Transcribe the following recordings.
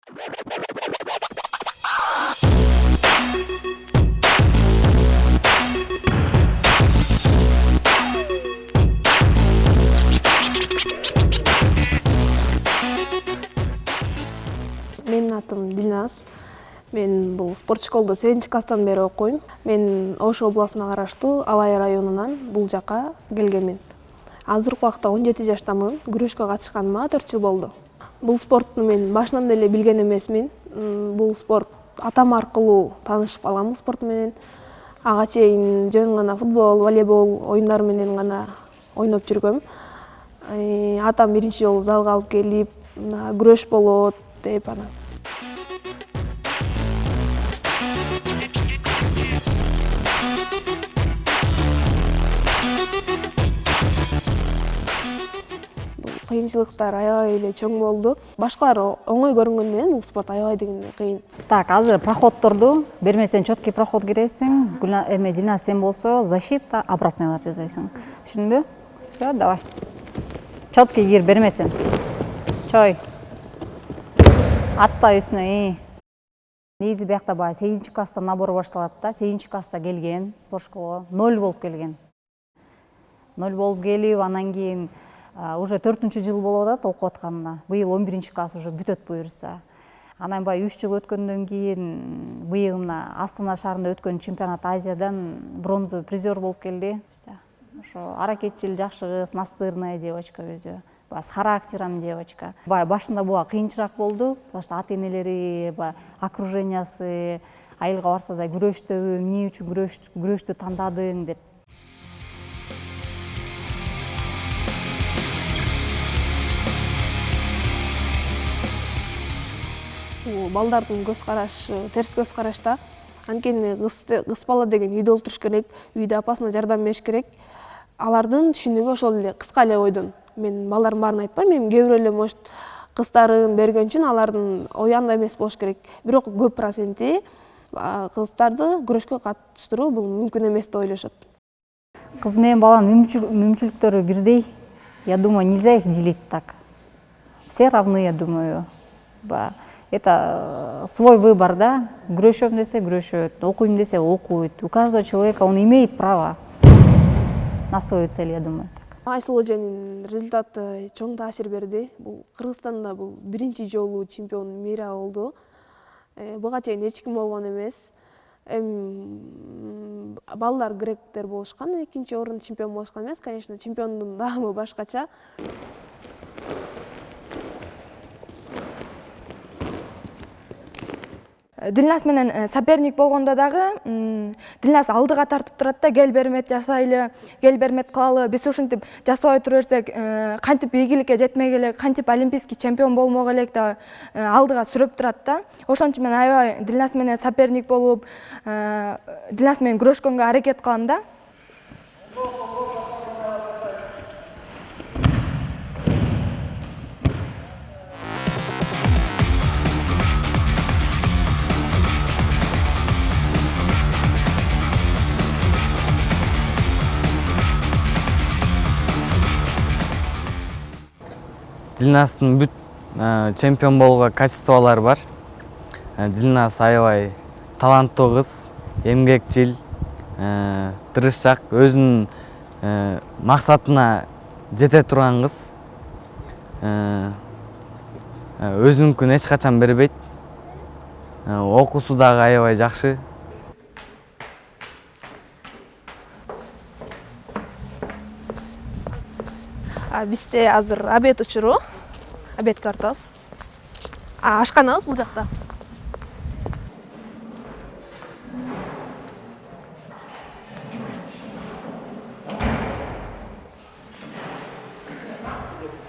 Менин атым Дилназ. Мен бул спорт школда 8-класстан бери окуйм. Мен Ош областына караштуу Алай районунан бул жака келгенмин. Азыркы убакта 17 жаштамын. Күрөшкө катышканыма 4 жыл болду. Бул спортту мен башынан деле билген эмесмин. Бул спорт атам аркылуу таанышып алам бул спорт менен. Ага чейин жөн гана футбол, волейбол оюндары менен гана ойноп жүргөм. Атам биринчи жолу залга алып келип, күрөш болот деп анан. Кыйынчылыктар аябай эле чоң болду. Башкалар оңой көрүнгөнү менен бул спорт аябай дегенде кыйын. Так, азыр проходторду бермесең четкий проход киресиң. Дилназ сен болсо защита, обратныйлар жасайсың. Түшүндүңбү? Всё, давай. Четкий кир бермесең. Чой. Атпа үстүнө. Негизи биякта баягы 8-класста набор башталат да. 8-класста келген спорт школго 0 болуп келген. 0 болуп келип, анан кийин уже 4-жыл болуп атат окуп атканына. Быйыл 11-класс уже бүтөт буюрса. Анан баягы 3 жыл өткөндөн кийин быйыл мына Астана шаарында өткөн чемпионат Азиядан бронза призер болуп келди. Ошо аракетчил, жакшы кыз, настырная девочка өзү. С характером девочка. Башында буга кыйынчыраак болду. Потому что ата-энелери, окружениясы айылга барса да күрөштөбү, эмне үчүн күрөштү тандадың деп. Балдардын көз карашы терс көз карашта. Анткени кыз бала деген үйдө олтуруш керек, үйдө апасына жардам бериш керек. Алардын түшүнүгү ошол эле кыска эле ойдон. Мен балдардын баарын айтпайм, эми кээ бирөө эле может кыздарын берген үчүн алардын ою андай эмес болуш керек. Бирок көп проценти кыздарды күрөшкө катыштыруу бул мүмкүн эмес деп ойлошот. Кыз менен баланын мүмкүнчүлүктөрү бирдей. Я думаю, нельзя их делить так. Все равны, я думаю. Это свой выбор, да? Күрөшөм десе күрөшөт, окуйм десе окуйт. У каждого человека он имеет право на свою цель, я думаю. Айсыл эженин результаты чоң таасир берди. Бул Кыргызстанда бул биринчи жолу чемпион Мира болду. Буга чейин эч ким болгон эмес. Балдар гректер болушкан, экинчи орун чемпион болушкан эмес. Конечно, чемпиондун даамы башкача. Дилназ менен соперник болгондо дагы Дилназ алдыга тартып турат да, кел бермет жасайлы, кел бермет кылалы. Биз ушинтип жасабай тура берсек, кантип ийгиликке жетмек элек, кантип олимпийский чемпион болмок элек деп алдыга сүрөп турат да. Ошон үчүн мен аябай Дилназ менен соперник болуп, Дилназ менен күрөшкөнгө аракет кылам да. Дилназдын бүт чемпион болууга качестволору бар. Дилназ аябай таланттуу кыз, эмгекчил, тырышчак, өзүнүн максатына жете турган кыз. Өзүнүnkүн эч качан бербейт. Окуусу дагы аябай жакшы. Бизде азыр обед учуру, обедке тартабыз. Ашканабыз бул жакта.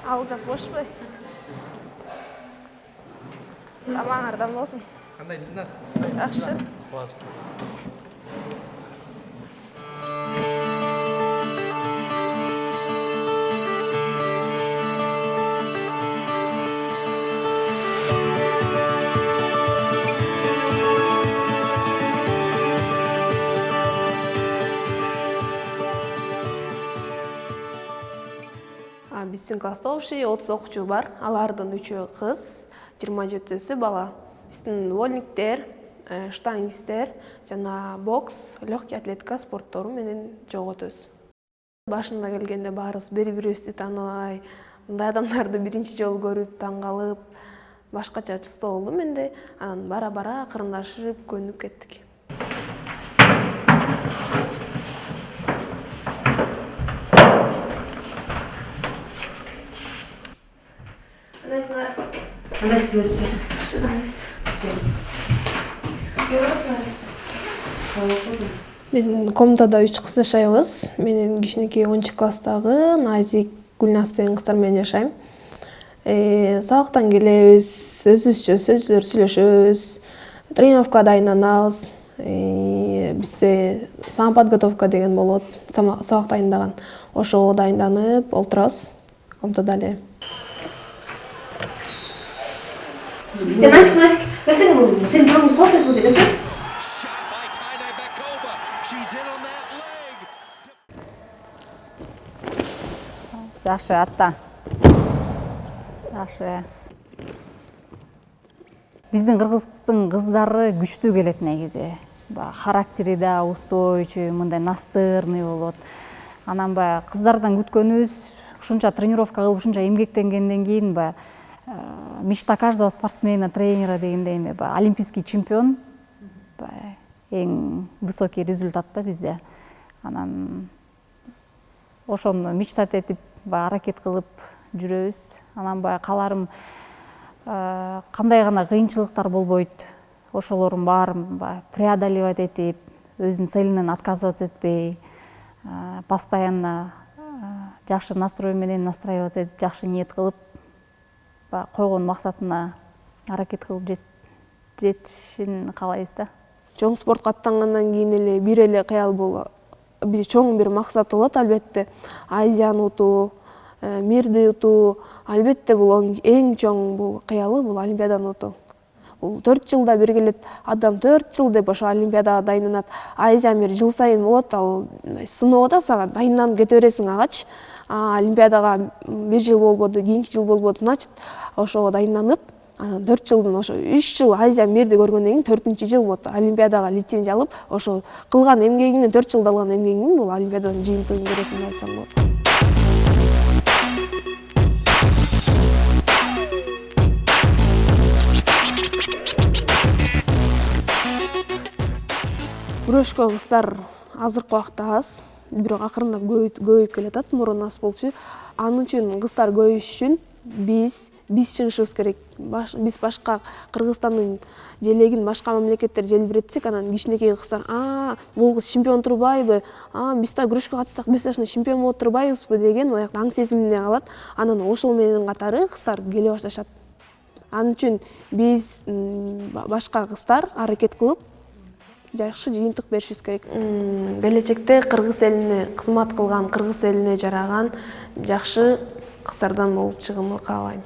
Ал жак бошпой. Тамаңардан болсун. Кандай Дилназ? Жакшы. Биздин класста общий 30 окуучу бар. Алардын 3-өө кыз, 27-сі бала. Биздин вольниктер, штангисттер жана бокс, легкий атлетика спорттору менен жоготобуз. Башында келгенде баарыбыз бири-бирибизди тааныбай, мындай адамдарды биринчи жолу көрүп, таң калып, башкача чувство болду менде. Анан бара-бара акырындашып, көнүп кеттик. Кандайсыздар? Биз комнатада 3 кыз жашайбыз. Менин кичинекей 10-класстагы Назик, Гүлназ деген кыздар менен жашайм. Сабактан келебиз, өзүбүзчө сөздөр сүйлөшөбүз, тренировка дайынданабыз. Бизде самоподготовка деген болот, сабак дайындаган. Ошого дайынданып олтурабыз комнатада эле. Насик, сен бұрын сабақ өсіп өтесің? Жакшы атта. Жакшы. Биздин кыргыздын кыздары күчтүү келет негизи. Характери да устойчивый, мындай настырный болот. Анан кыздардан күткөнүбүз ушунча тренировка кылып, ушунча эмгектенгенден кийин мечта каждого спортсмена, тренера дегендей олимпийский чемпион, эң высокий результат да бизде. Анан ошону мечтать этип, аракет кылып жүрөбүз. Анан каларым кандай гана кыйынчылыктар болбойт, ошолордун баарын преодолевать этип, өзүнүн целинен отказываться этпей, постоянно жакшы настрой менен настраиваться этип, жакшы ниет кылып, койгон максатына аракет кылып жетишин каалайбыз да. Чоң спортко аттангандан кийин эле бир эле кыял болот. Чоң бир максат болот албетте. Азияны утуу, мирди утуу, албетте бул эң чоң бул кыялы, бул олимпиаданы утуу. Бул 4 жылда бир келет. Адам 4 жыл деп ошо олимпиадага дайынданат. Азия мир жыл сайын болот, ал сыноо да сага дайынданып кете бересиң агачы. Олимпиадага 1 жыл болбоду, кийинки жыл болбоду, значит, ошого дайынданып, 4 жылдын ошо 3 жыл Азия мирди көргөндөн кийин 4-жыл болот. Олимпиадага лицензия алып, ошо кылган эмгегиңдин 4 жылда алган эмгегиңдин бул олимпиаданын жыйынтыгын көрөсүң деп айтсам болот. Күрөшкө кыздар азыркы убакта аз, бирок акырындап көбөйүп келатат, мурун аз болчу. Анын үчүн кыздар көбөйүш үчүн биз чыгышыбыз керек. Биз башка Кыргызстандын желегин башка мамлекеттер желбиретсек, анан кичинекей кыздар, бул кыз чемпион турбайбы? Биз да күрөшкө катышсак, биз да чемпион болот турбайбызбы деген аякта аң сезимине калат. Анан ошол менен катары кыздар келе башташат. Анын үчүн биз башка кыздар аракет кылып, жакшы жыйынтык беришибиз керек. Келечекте кыргыз элине кызмат кылган, кыргыз элине жараган жакшы кыздардан болуп чыгымды каалайм.